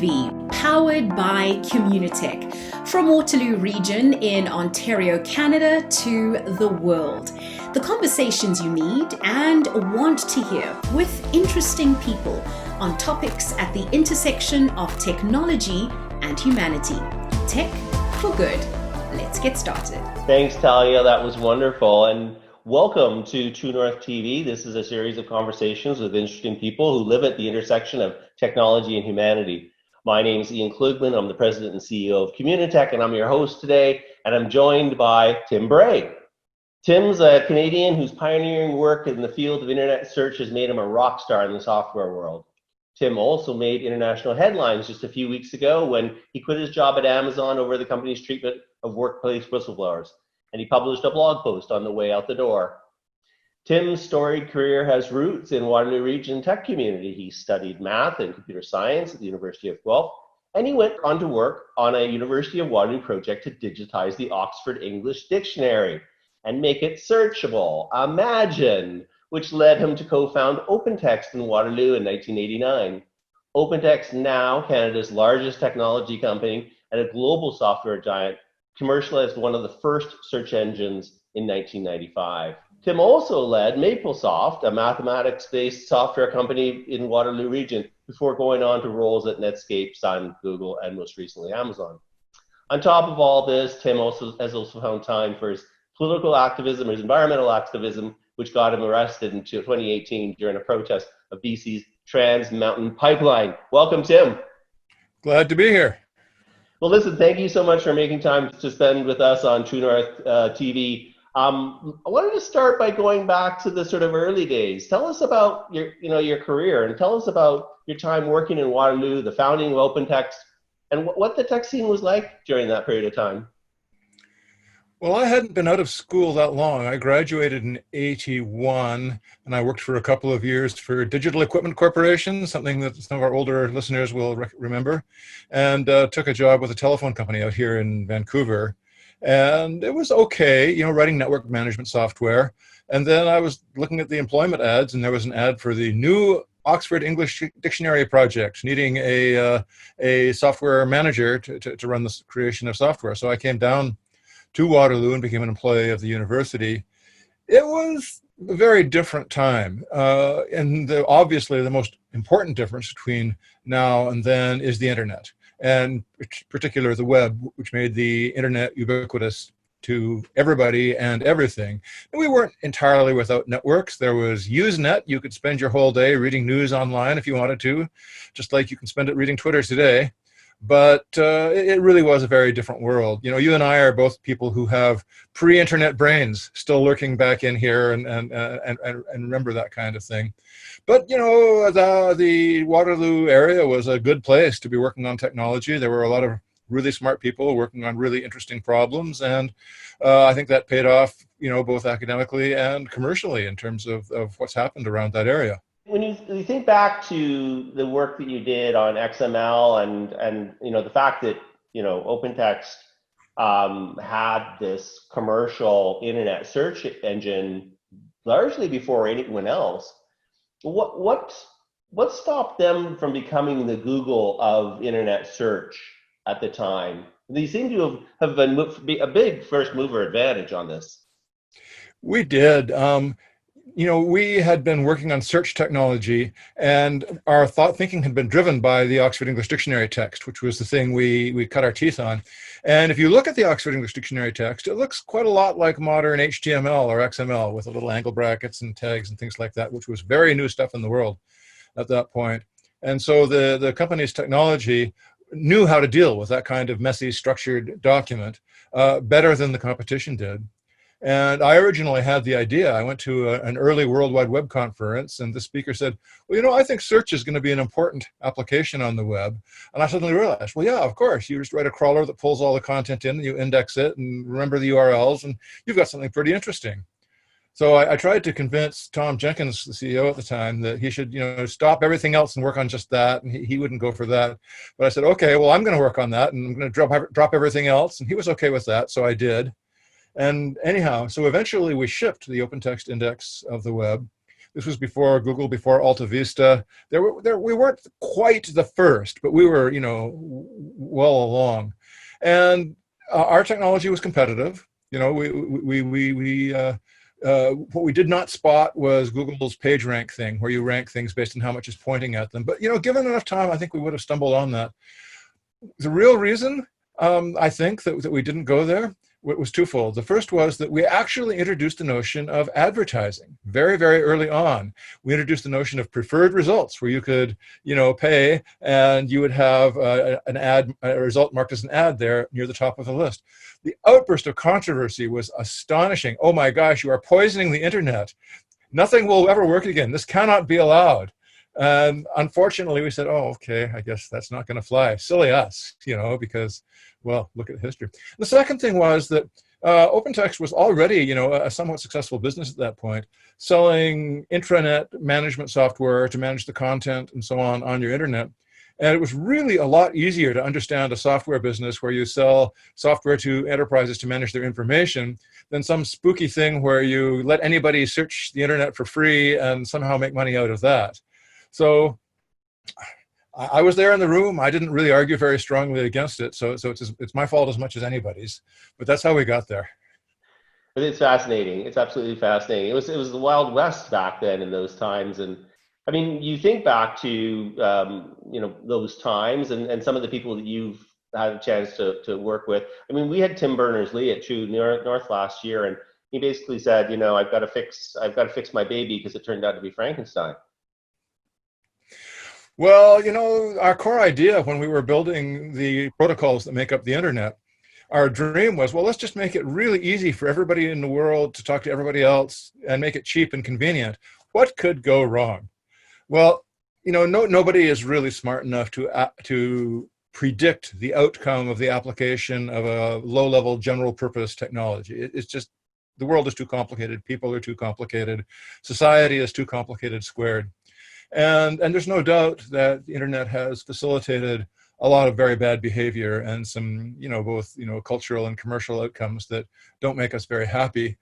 TrueNorthTV, powered by Communitech. From Waterloo region in Ontario, Canada to the world. The conversations you need and want to hear with interesting people on topics at the intersection of technology and humanity. Tech for good. Let's get started. Thanks, Talia. That was wonderful. And welcome to True North TV. This is a series of conversations with interesting people who live at the intersection of technology and humanity. My name is Ian Klugman. I'm the president and CEO of Communitech, and I'm your host today. And I'm joined by Tim Bray. Tim's a Canadian whose pioneering work in the field of internet search has made him a rock star in the software world. Tim also made international headlines just a few weeks ago when he quit his job at Amazon over the company's treatment of workplace whistleblowers. And he published a blog post on the way out the door. Tim's storied career has roots in Waterloo region tech community. He studied math and computer science at the University of Guelph, and he went on to work on a University of Waterloo project to digitize the Oxford English Dictionary and make it searchable. Imagine, which led him to co-found OpenText in Waterloo in 1989. OpenText, now Canada's largest technology company and a global software giant, commercialized one of the first search engines in 1995. Tim also led MapleSoft, a mathematics-based software company in Waterloo region, before going on to roles at Netscape, Sun, Google, and most recently Amazon. On top of all this, Tim has also found time for his political activism, his environmental activism, which got him arrested in 2018 during a protest of BC's Trans Mountain Pipeline. Welcome, Tim. Glad to be here. Well, listen, thank you so much for making time to spend with us on True North TV. I wanted to start by going back to the sort of early days. Tell us about your career, and tell us about your time working in Waterloo, the founding of OpenText, and what the tech scene was like during that period of time. Well, I hadn't been out of school that long. I graduated in '81, and I worked for a couple of years for Digital Equipment Corporation, something that some of our older listeners will remember, and took a job with a telephone company out here in Vancouver. And it was okay, writing network management software. And then I was looking at the employment ads, and there was an ad for the new Oxford English Dictionary project, needing a software manager to run the creation of software. So I came down to Waterloo and became an employee of the university. It was a very different time. And obviously the most important difference between now and then is the internet, and in particular the web, which made the internet ubiquitous to everybody and everything. And we weren't entirely without networks. There was Usenet. You could spend your whole day reading news online if you wanted to, just like you can spend it reading Twitter today. But it really was a very different world. You and I are both people who have pre-internet brains still lurking back in here and remember that kind of thing. But, the Waterloo area was a good place to be working on technology. There were a lot of really smart people working on really interesting problems. And I think that paid off, both academically and commercially in terms of what's happened around that area. When you think back to the work that you did on XML and the fact that OpenText had this commercial internet search engine largely before anyone else, what stopped them from becoming the Google of internet search at the time? They seem to have been a big first mover advantage on this. We did. We had been working on search technology, and our thinking had been driven by the Oxford English Dictionary text, which was the thing we cut our teeth on. And if you look at the Oxford English Dictionary text, it looks quite a lot like modern HTML or XML with a little angle brackets and tags and things like that, which was very new stuff in the world at that point. And so the company's technology knew how to deal with that kind of messy, structured document better than the competition did. And I originally had the idea. I went to an early World Wide Web conference, and the speaker said, well, I think search is going to be an important application on the web. And I suddenly realized, well, yeah, of course. You just write a crawler that pulls all the content in, and you index it and remember the URLs, and you've got something pretty interesting. So I tried to convince Tom Jenkins, the CEO at the time, that he should stop everything else and work on just that, and he wouldn't go for that. But I said, okay, well, I'm going to work on that, and I'm going to drop everything else. And he was okay with that, so I did. And anyhow, so eventually we shipped the OpenText index of the web. This was before Google, before Alta Vista. We weren't quite the first, but we were, well along. And our technology was competitive. What we did not spot was Google's PageRank thing, where you rank things based on how much is pointing at them. But given enough time, I think we would have stumbled on that. The real reason I think that we didn't go there was twofold. The first was that we actually introduced the notion of advertising very, very early on. We introduced the notion of preferred results, where you could, pay and you would have a result marked as an ad there near the top of the list. The outburst of controversy was astonishing. Oh my gosh, you are poisoning the internet. Nothing will ever work again. This cannot be allowed. And unfortunately, we said, oh, okay, I guess that's not going to fly. Silly us, because, well, look at history. The second thing was that OpenText was already, a somewhat successful business at that point, selling intranet management software to manage the content and so on your internet. And it was really a lot easier to understand a software business where you sell software to enterprises to manage their information than some spooky thing where you let anybody search the internet for free and somehow make money out of that. So I was there in the room. I didn't really argue very strongly against it. So it's my fault as much as anybody's. But that's how we got there. But it's fascinating. It's absolutely fascinating. It was the Wild West back then in those times. And I mean, you think back to those times and some of the people that you've had a chance to work with. I mean, we had Tim Berners-Lee at True North last year, and he basically said, I've got to fix my baby because it turned out to be Frankenstein. Well, our core idea when we were building the protocols that make up the internet, our dream was, well, let's just make it really easy for everybody in the world to talk to everybody else and make it cheap and convenient. What could go wrong? Well, nobody is really smart enough to predict the outcome of the application of a low-level general purpose technology. It's just, the world is too complicated. People are too complicated. Society is too complicated squared. And there's no doubt that the internet has facilitated a lot of very bad behavior and some, both, cultural and commercial outcomes that don't make us very happy.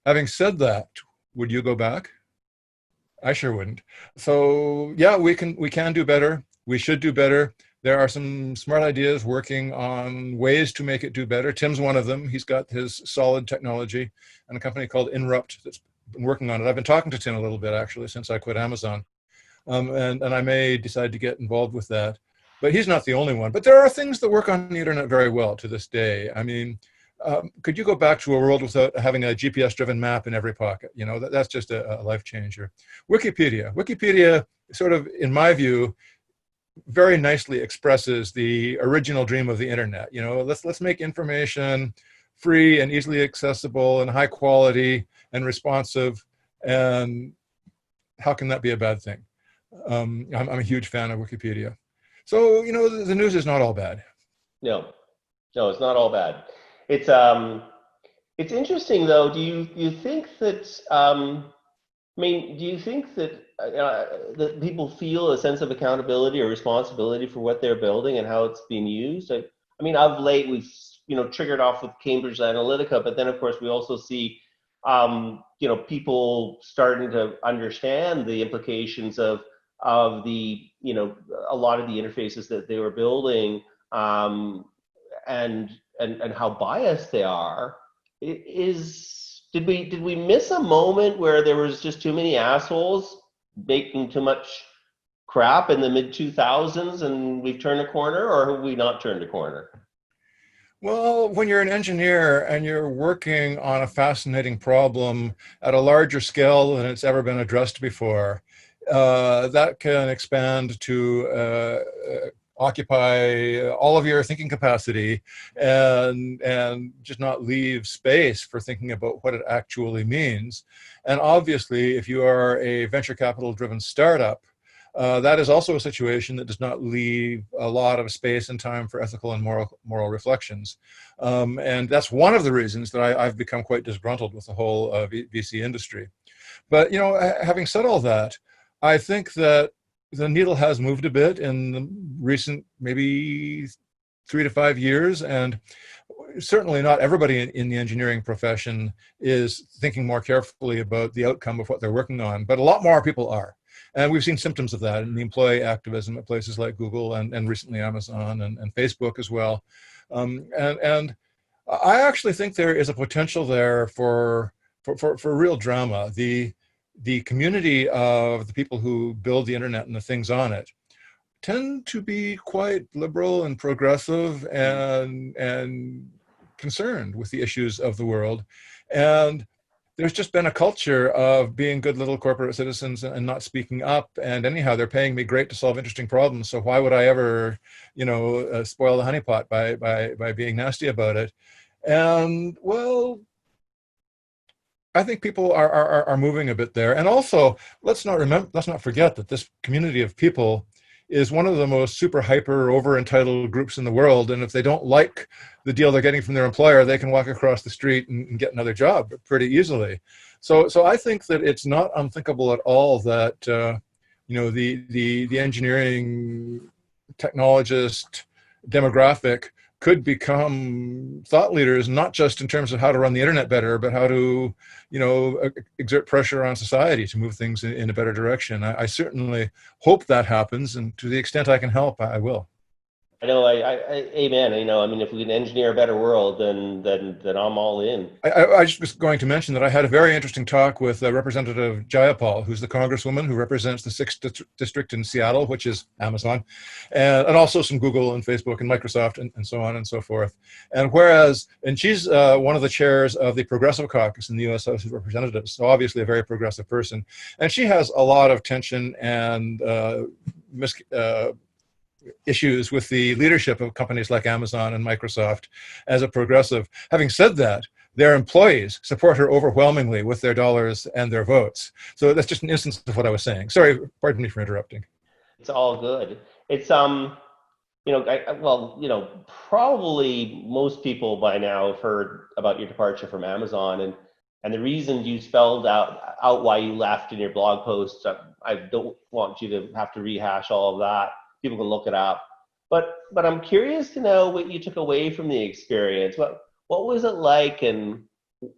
Having said that, would you go back? I sure wouldn't. So yeah, we can do better. We should do better. There are some smart ideas working on ways to make it do better. Tim's one of them. He's got his solid technology and a company called Inrupt that's been working on it. I've been talking to Tim a little bit, actually, since I quit Amazon. And I may decide to get involved with that. But he's not the only one. But there are things that work on the internet very well to this day. I mean, could you go back to a world without having a GPS-driven map in every pocket? That's just a life changer. Wikipedia sort of, in my view, very nicely expresses the original dream of the internet. Let's make information free and easily accessible and high quality and responsive. And how can that be a bad thing? I'm a huge fan of Wikipedia. So, the news is not all bad. No, it's not all bad. It's interesting though. Do you think that, do you think that that people feel a sense of accountability or responsibility for what they're building and how it's being used? I mean, of late we've, triggered off with Cambridge Analytica, but then of course we also see, people starting to understand the implications of the, a lot of the interfaces that they were building, and how biased they are. Did we miss a moment where there was just too many assholes making too much crap in the mid-2000s and we've turned a corner, or have we not turned a corner? Well, when you're an engineer and you're working on a fascinating problem at a larger scale than it's ever been addressed before, that can expand to occupy all of your thinking capacity and just not leave space for thinking about what it actually means. And obviously, if you are a venture capital driven startup, that is also a situation that does not leave a lot of space and time for ethical and moral reflections. And that's one of the reasons that I've become quite disgruntled with the whole VC industry. But, having said all that, I think that the needle has moved a bit in the recent, maybe 3 to 5 years. And, certainly not everybody in the engineering profession is thinking more carefully about the outcome of what they're working on, but a lot more people are. And we've seen symptoms of that in the employee activism at places like Google and recently Amazon and Facebook as well. And I actually think there is a potential there for real drama. The community of the people who build the internet and the things on it tend to be quite liberal and progressive and concerned with the issues of the world. And there's just been a culture of being good little corporate citizens and not speaking up. And anyhow, they're paying me great to solve interesting problems. So why would I ever, spoil the honeypot by being nasty about it? And well, I think people are moving a bit there. And also, let's not forget that this community of people is one of the most super hyper over entitled groups in the world. And if they don't like the deal they're getting from their employer, they can walk across the street and get another job pretty easily. So I think that it's not unthinkable at all that the engineering technologist demographic could become thought leaders, not just in terms of how to run the internet better, but how to, exert pressure on society to move things in a better direction. I certainly hope that happens, and to the extent I can help, I will. I know, amen. If we can engineer a better world, then I'm all in. I just was going to mention that I had a very interesting talk with Representative Jayapal, who's the congresswoman who represents the 6th district in Seattle, which is Amazon, and also some Google and Facebook and Microsoft and so on and so forth. And she's one of the chairs of the Progressive Caucus in the U.S. House of Representatives, so obviously a very progressive person. And she has a lot of tension and issues with the leadership of companies like Amazon and Microsoft as a progressive. Having said that, their employees support her overwhelmingly with their dollars and their votes. So that's just an instance of what I was saying. Sorry, pardon me for interrupting. It's all good. It's probably most people by now have heard about your departure from Amazon and the reason you spelled out why you left in your blog post. I don't want you to have to rehash all of that. People can look it up, but I'm curious to know what you took away from the experience. What was it like, and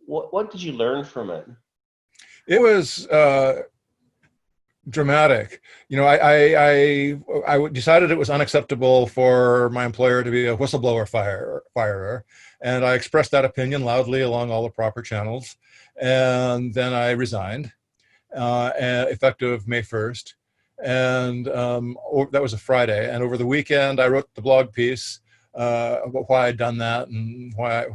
what did you learn from it? It was dramatic. I decided it was unacceptable for my employer to be a whistleblower firer, and I expressed that opinion loudly along all the proper channels. And then I resigned, effective May 1st. And that was a Friday. And over the weekend, I wrote the blog piece about why I'd done that and why,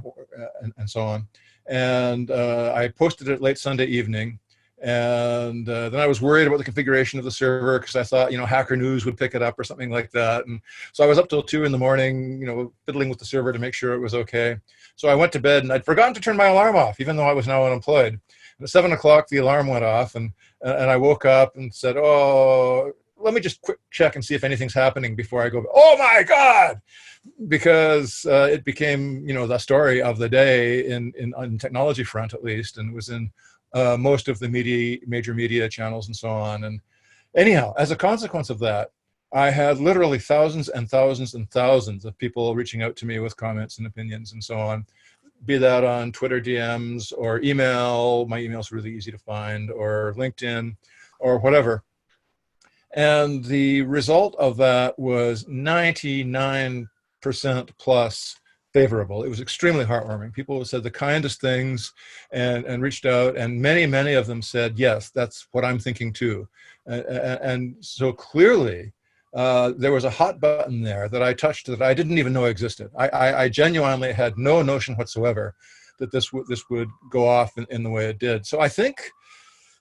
and so on. And I posted it late Sunday evening. And then I was worried about the configuration of the server because I thought, Hacker News would pick it up or something like that. And so I was up till 2 in the morning, fiddling with the server to make sure it was okay. So I went to bed and I'd forgotten to turn my alarm off, even though I was now unemployed. And at 7 o'clock, the alarm went off and I woke up and said, oh, let me just quick check and see if anything's happening before I go, oh my God, because it became, the story of the day on technology front, at least, and it was in most of the major media channels and so on. And anyhow, as a consequence of that, I had literally thousands and thousands and thousands of people reaching out to me with comments and opinions and so on, be that on Twitter DMs or email. My email's really easy to find, or LinkedIn or whatever. And the result of that was 99% plus favorable. It was extremely heartwarming. People said the kindest things and reached out, and many of them said, yes, that's what I'm thinking too. And so clearly, there was a hot button there that I touched that I didn't even know existed. I genuinely had no notion whatsoever that this would go off in the way it did. So I think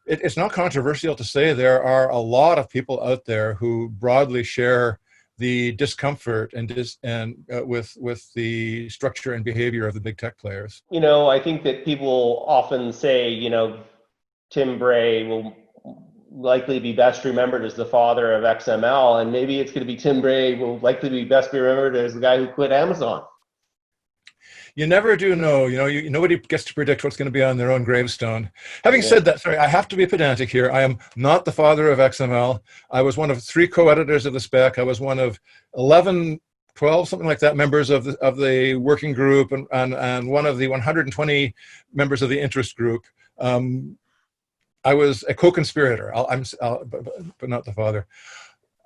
it's not controversial to say there are a lot of people out there who broadly share the discomfort and with the structure and behavior of the big tech players. I think that people often say, Tim Bray will likely be best remembered as the father of XML, and maybe it's going to be Tim Bray will likely be best remembered as the guy who quit Amazon. You never do know. Nobody gets to predict what's going to be on their own gravestone. Having said that, sorry, I have to be pedantic here. I am not the father of XML. I was one of 3 co-editors of the spec. I was one of 11 12, something like that, members of the working group, and one of the 120 members of the interest group. I was a co-conspirator, but not the father.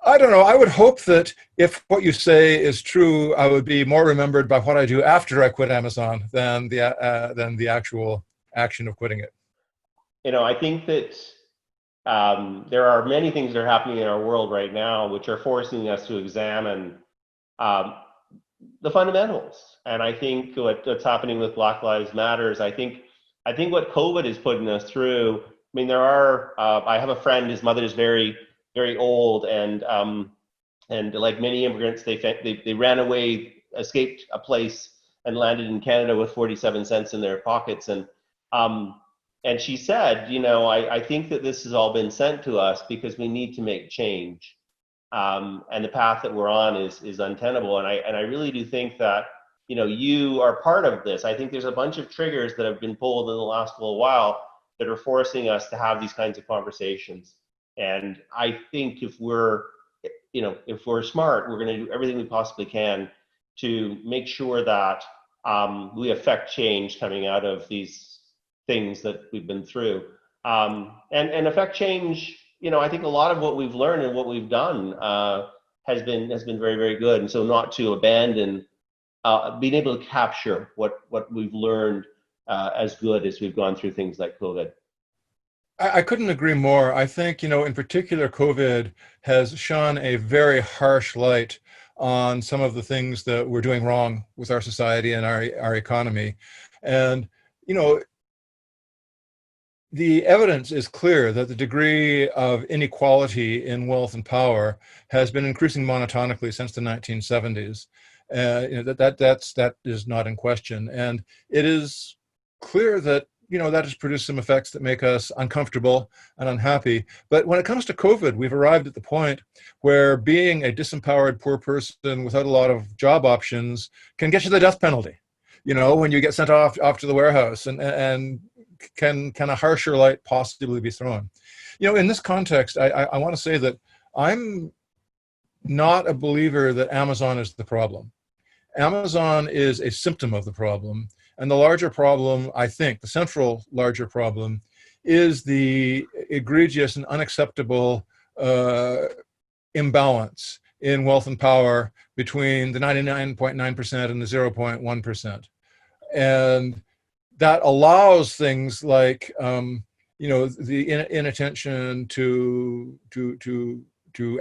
I don't know. I would hope that if what you say is true, I would be more remembered by what I do after I quit Amazon than the actual action of quitting it. I think that there are many things that are happening in our world right now which are forcing us to examine the fundamentals. And I think what's happening with Black Lives Matters, I think what COVID is putting us through. I mean, there are. I have a friend. His mother is very, very old, and like many immigrants, they ran away, escaped a place, and landed in Canada with 47 cents in their pockets. And she said, I think that this has all been sent to us because we need to make change. And the path that we're on is untenable. And I really do think that, you are part of this. I think there's a bunch of triggers that have been pulled in the last little while that are forcing us to have these kinds of conversations. And I think if we're smart, we're going to do everything we possibly can to make sure that we affect change coming out of these things that we've been through, and affect change. I think a lot of what we've learned and what we've done has been very, very good. And so not to abandon being able to capture what we've learned as good as we've gone through things like COVID. I couldn't agree more. I think, in particular, COVID has shone a very harsh light on some of the things that we're doing wrong with our society and our economy. And, the evidence is clear that the degree of inequality in wealth and power has been increasing monotonically since the 1970s. That is not in question. And it is clear that that has produced some effects that make us uncomfortable and unhappy. But when it comes to COVID, we've arrived at the point where being a disempowered poor person without a lot of job options can get you the death penalty. When you get sent off to the warehouse, and can a harsher light possibly be thrown? In this context, I want to say that I'm not a believer that Amazon is the problem. Amazon is a symptom of the problem. And the larger problem, I think, the central larger problem, is the egregious and unacceptable imbalance in wealth and power between the 99.9% and the 0.1%. And that allows things like, the inattention to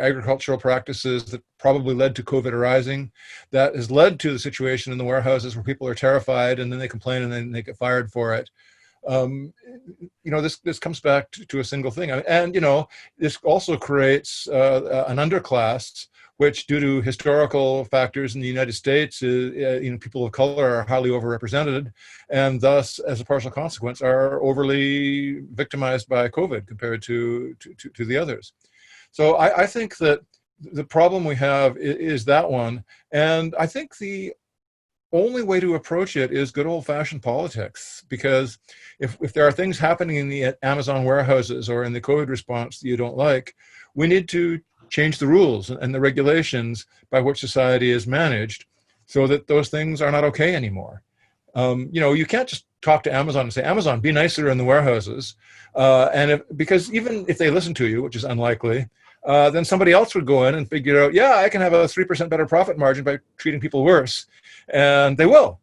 agricultural practices that probably led to COVID arising, that has led to the situation in the warehouses where people are terrified and then they complain and then they get fired for it. This comes back to a single thing. And, this also creates an underclass, which, due to historical factors in the United States, people of color are highly overrepresented, and thus, as a partial consequence, are overly victimized by COVID compared to the others. So I think that the problem we have is that one. And I think the only way to approach it is good old-fashioned politics, because if there are things happening in the Amazon warehouses or in the COVID response that you don't like, we need to change the rules and the regulations by which society is managed so that those things are not okay anymore. You can't just talk to Amazon and say, Amazon, be nicer in the warehouses. Because even if they listen to you, which is unlikely, then somebody else would go in and figure out, yeah, I can have a 3% better profit margin by treating people worse. And they will.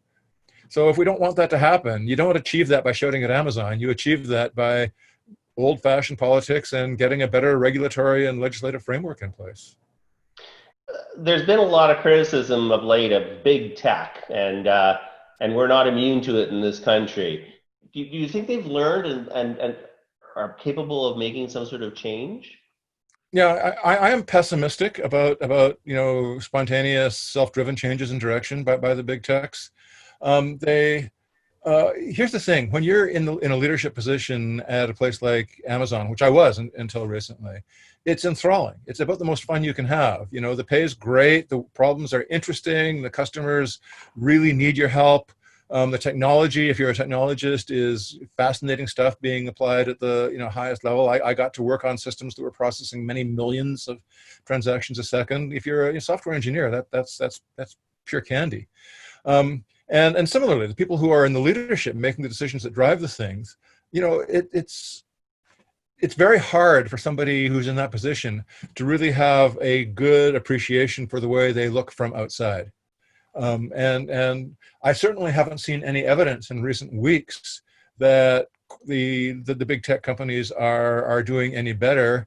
So if we don't want that to happen, you don't achieve that by shouting at Amazon. You achieve that by old-fashioned politics and getting a better regulatory and legislative framework in place. There's been a lot of criticism of late of big tech, and we're not immune to it in this country. Do you think they've learned and are capable of making some sort of change? Yeah, I am pessimistic about spontaneous, self-driven changes in direction by the big techs. Here's the thing: when you're in a leadership position at a place like Amazon, which I was until recently, it's enthralling. It's about the most fun you can have. The pay is great, the problems are interesting, the customers really need your help. The technology, if you're a technologist, is fascinating stuff being applied at the highest level. I got to work on systems that were processing many millions of transactions a second. If you're a software engineer, that's pure candy. And similarly, the people who are in the leadership making the decisions that drive the things, it's very hard for somebody who's in that position to really have a good appreciation for the way they look from outside. And I certainly haven't seen any evidence in recent weeks that the big tech companies are doing any better.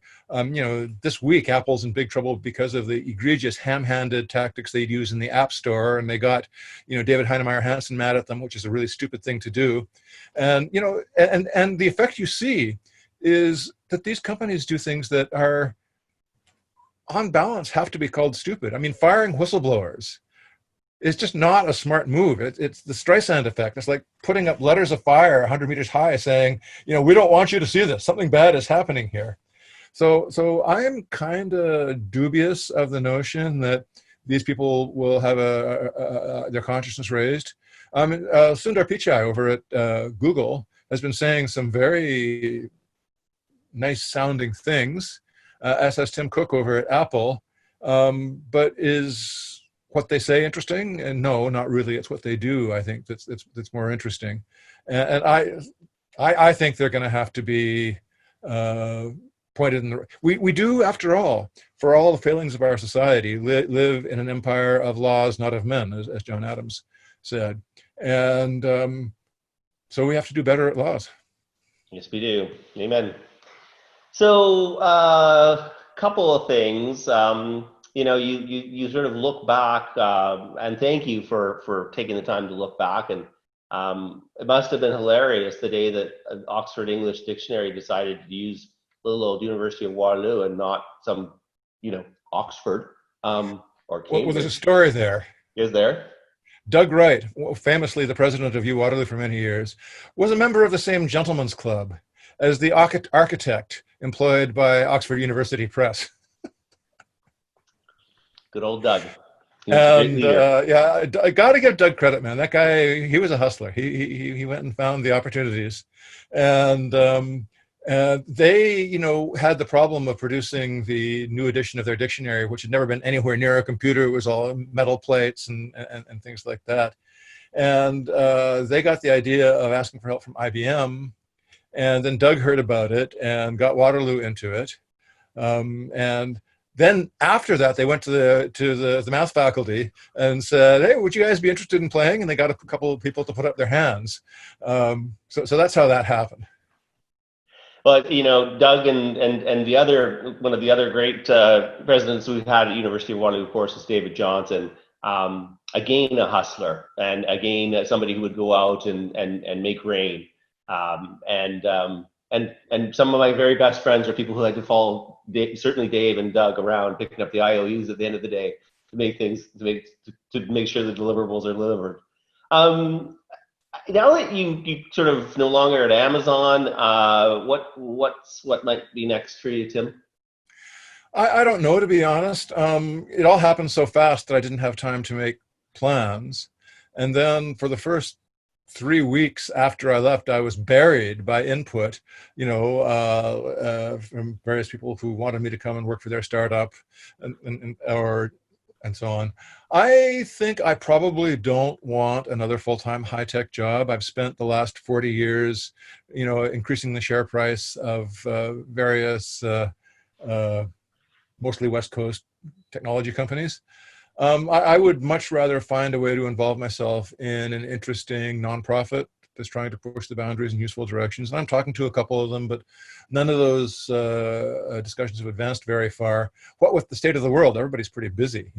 This week Apple's in big trouble because of the egregious ham-handed tactics they'd use in the App Store, and they got David Heinemeier Hansson mad at them, which is a really stupid thing to do. And and the effect you see is that these companies do things that are, on balance, have to be called stupid. I mean, firing whistleblowers is just not a smart move. It's the Streisand effect. It's like putting up letters of fire 100 meters high saying, we don't want you to see this. Something bad is happening here. So I'm kind of dubious of the notion that these people will have their consciousness raised. Sundar Pichai over at Google has been saying some very nice sounding things, as has Tim Cook over at Apple, but is what they say interesting? And no, not really. It's what they do, I think, that's more interesting. And I think they're going to have to be pointed in the. We do, after all, for all the failings of our society, live in an empire of laws, not of men, as John Adams said. And so we have to do better at laws. Yes, we do. Amen. So, couple of things. You sort of look back, and thank you for taking the time to look back. And it must have been hilarious the day that Oxford English Dictionary decided to use little old University of Waterloo and not some, Oxford or Cambridge. Well, there's a story there. Is there? Doug Wright, famously the president of U Waterloo for many years, was a member of the same gentleman's club as the architect employed by Oxford University Press. Good old Doug. And I got to give Doug credit, man. That guy, he was a hustler. He went and found the opportunities, and they, had the problem of producing the new edition of their dictionary, which had never been anywhere near a computer. It was all metal plates and things like that. And they got the idea of asking for help from IBM, and then Doug heard about it and got Waterloo into it, and then after that, they went to the math faculty and said, "Hey, would you guys be interested in playing?" And they got a couple of people to put up their hands. So that's how that happened. But Doug and the other one of the other great presidents we've had at University of Waterloo, of course, is David Johnson. Again, a hustler, and again somebody who would go out and make rain. And some of my very best friends are people who like to follow certainly Dave and Doug around picking up the IOUs at the end of the day to make things to make sure the deliverables are delivered. Now that you sort of no longer at Amazon, what might be next for you, Tim? I don't know, to be honest. It all happened so fast that I didn't have time to make plans. And then for the first 3 weeks after I left, I was buried by input, from various people who wanted me to come and work for their startup and so on. I think I probably don't want another full-time high-tech job. I've spent the last 40 years, increasing the share price of various, mostly West Coast technology companies. I would much rather find a way to involve myself in an interesting nonprofit that's trying to push the boundaries in useful directions. And I'm talking to a couple of them, but none of those discussions have advanced very far. What with the state of the world, everybody's pretty busy,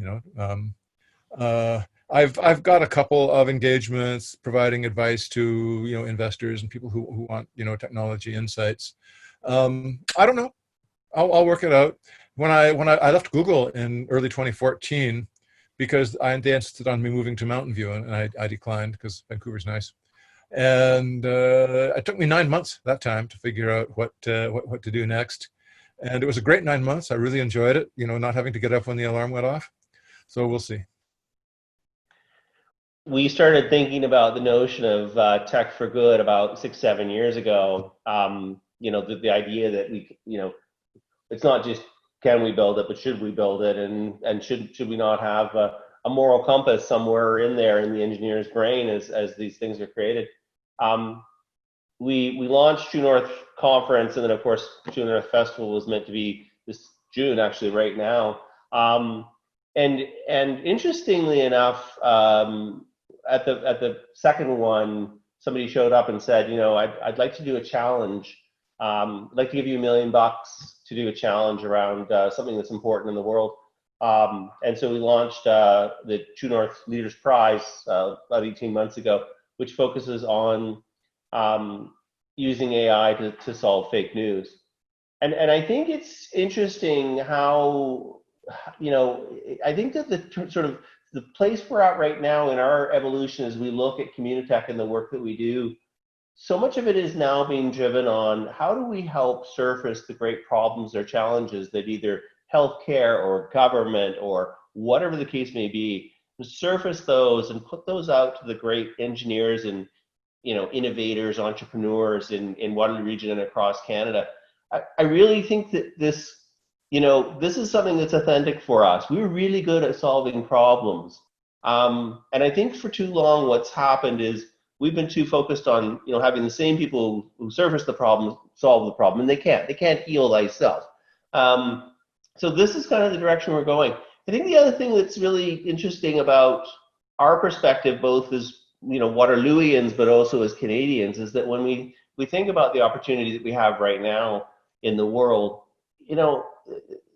I've got a couple of engagements providing advice to investors and people who want technology insights. I don't know. I'll work it out. When I left Google in early 2014, because they insisted on me moving to Mountain View, and I declined because Vancouver's nice. And it took me 9 months that time to figure out what to do next. And it was a great 9 months. I really enjoyed it, not having to get up when the alarm went off. So we'll see. we started thinking about the notion of tech for good about 6, 7 years ago. The idea that it's not just can we build it, but should we build it, and should we not have a moral compass somewhere in there in the engineer's brain as these things are created. We launched True North conference, and then of course True North Festival was meant to be this June, actually right now. And interestingly enough, at the second one, somebody showed up and said, I'd like to do a challenge. I'd like to give you $1 million to do a challenge around something that's important in the world. And so we launched the True North Leaders Prize about 18 months ago, which focuses on using AI to solve fake news. And I think it's interesting how, I think that the place we're at right now in our evolution as we look at Communitech and the work that we do, so much of it is now being driven on how do we help surface the great problems or challenges that either healthcare or government or whatever the case may be, surface those and put those out to the great engineers and innovators, entrepreneurs in Waterloo Region and across Canada. I really think that this is something that's authentic for us. We're really good at solving problems. And I think for too long what's happened is we've been too focused on having the same people who surface the problem solve the problem, and they can't heal thyself. So this is kind of the direction we're going. I think the other thing that's really interesting about our perspective, both as Waterlooians but also as Canadians, is that when we think about the opportunity that we have right now in the world,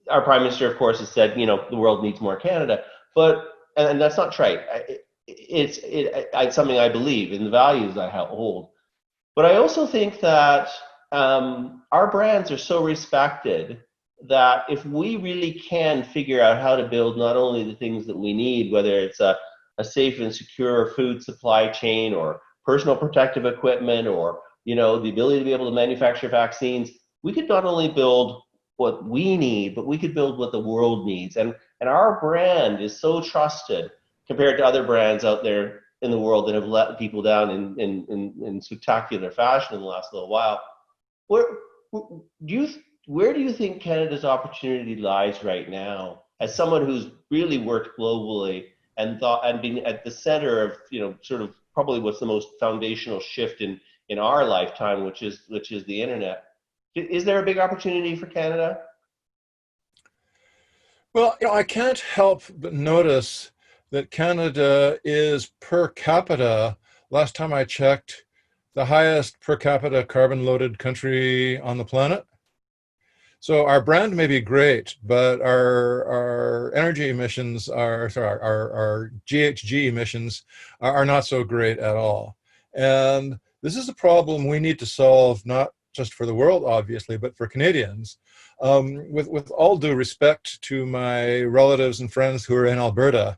our Prime Minister, of course, has said, the world needs more Canada, and that's not trite. It's something I believe in, the values I hold. But I also think that our brands are so respected that if we really can figure out how to build not only the things that we need, whether it's a safe and secure food supply chain or personal protective equipment or the ability to be able to manufacture vaccines, we could not only build what we need, but we could build what the world needs. And our brand is so trusted compared to other brands out there in the world that have let people down in spectacular fashion in the last little while. Where do you think Canada's opportunity lies right now, as someone who's really worked globally and been at the center of sort of probably what's the most foundational shift in our lifetime, which is the internet? Is there a big opportunity for Canada? Well, I can't help but notice that Canada is per capita, last time I checked, the highest per capita carbon loaded country on the planet. So our brand may be great, but our energy emissions our GHG emissions are not so great at all. And this is a problem we need to solve, not just for the world, obviously, but for Canadians. With all due respect to my relatives and friends who are in Alberta,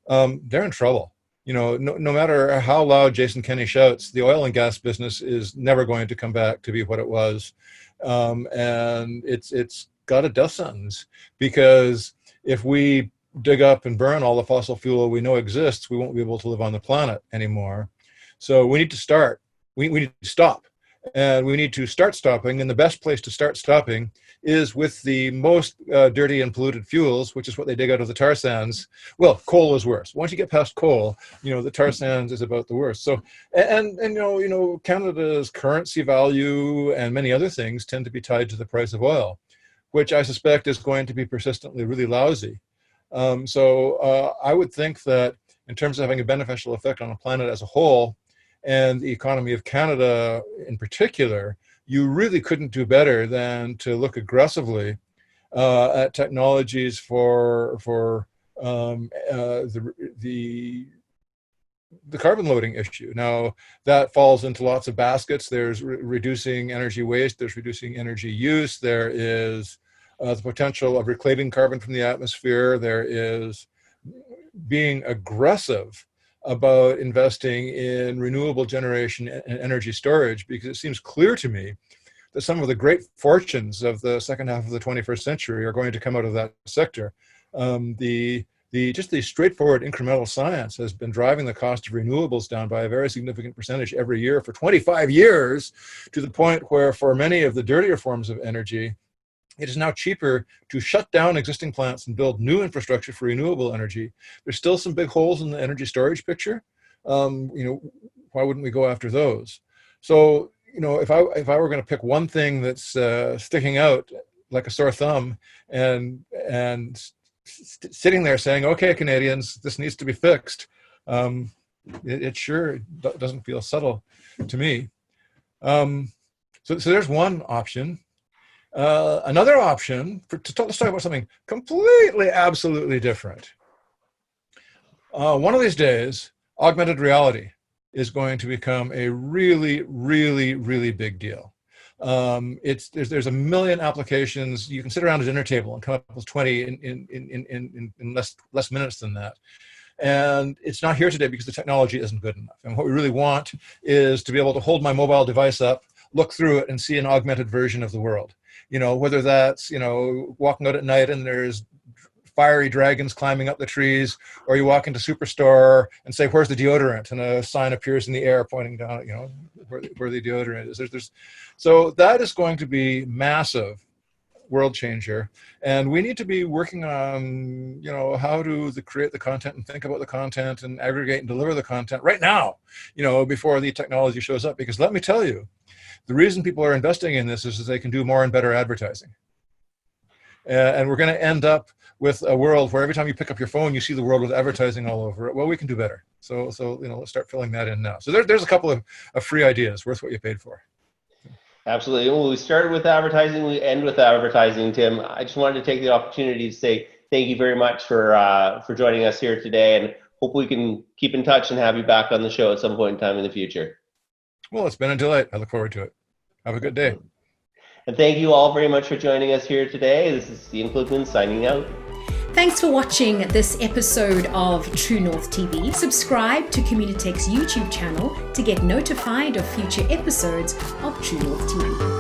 they're in trouble. No matter how loud Jason Kenney shouts, the oil and gas business is never going to come back to be what it was. And it's got a death sentence, because if we dig up and burn all the fossil fuel we know exists, we won't be able to live on the planet anymore. So we need to start. We need to stop. And we need to start stopping, and the best place to start stopping is with the most dirty and polluted fuels, which is what they dig out of the tar sands. Well, coal is worse. Once you get past coal, the tar sands is about the worst. So, and Canada's currency value and many other things tend to be tied to the price of oil, which I suspect is going to be persistently really lousy. So I would think that in terms of having a beneficial effect on the planet as a whole, and the economy of Canada in particular, you really couldn't do better than to look aggressively at technologies for the carbon loading issue. Now, that falls into lots of baskets. There's reducing energy waste, there's reducing energy use, there is the potential of reclaiming carbon from the atmosphere, there is being aggressive about investing in renewable generation and energy storage, because it seems clear to me that some of the great fortunes of the second half of the 21st century are going to come out of that sector. The just the straightforward incremental science has been driving the cost of renewables down by a very significant percentage every year for 25 years, to the point where for many of the dirtier forms of energy, it is now cheaper to shut down existing plants and build new infrastructure for renewable energy. There's still some big holes in the energy storage picture. Why wouldn't we go after those? So, if I were going to pick one thing that's sticking out like a sore thumb and sitting there saying, okay, Canadians, this needs to be fixed, it sure doesn't feel subtle to me. So there's one option. Another option, let's talk about something completely, absolutely different. One of these days, augmented reality is going to become a really, really, really big deal. There's a million applications. You can sit around a dinner table and come up with 20 in less minutes than that. And it's not here today because the technology isn't good enough. And what we really want is to be able to hold my mobile device up, look through it, and see an augmented version of the world. Whether that's, walking out at night and there's fiery dragons climbing up the trees, or you walk into Superstore and say, where's the deodorant? And a sign appears in the air pointing down at, where the deodorant is. So that is going to be massive world changer. And we need to be working on, how to create the content and think about the content and aggregate and deliver the content right now, before the technology shows up. Because let me tell you, the reason people are investing in this is that they can do more and better advertising. And we're going to end up with a world where every time you pick up your phone, you see the world with advertising all over it. Well, we can do better. So let's start filling that in now. So there's a couple of free ideas worth what you paid for. Absolutely. Well, we started with advertising, we end with advertising, Tim. I just wanted to take the opportunity to say thank you very much for joining us here today, and hope we can keep in touch and have you back on the show at some point in time in the future. Well, it's been a delight. I look forward to it. Have a good day. And thank you all very much for joining us here today. This is Ian Klugman signing out. Thanks for watching this episode of True North TV. Subscribe to Communitech's YouTube channel to get notified of future episodes of True North TV.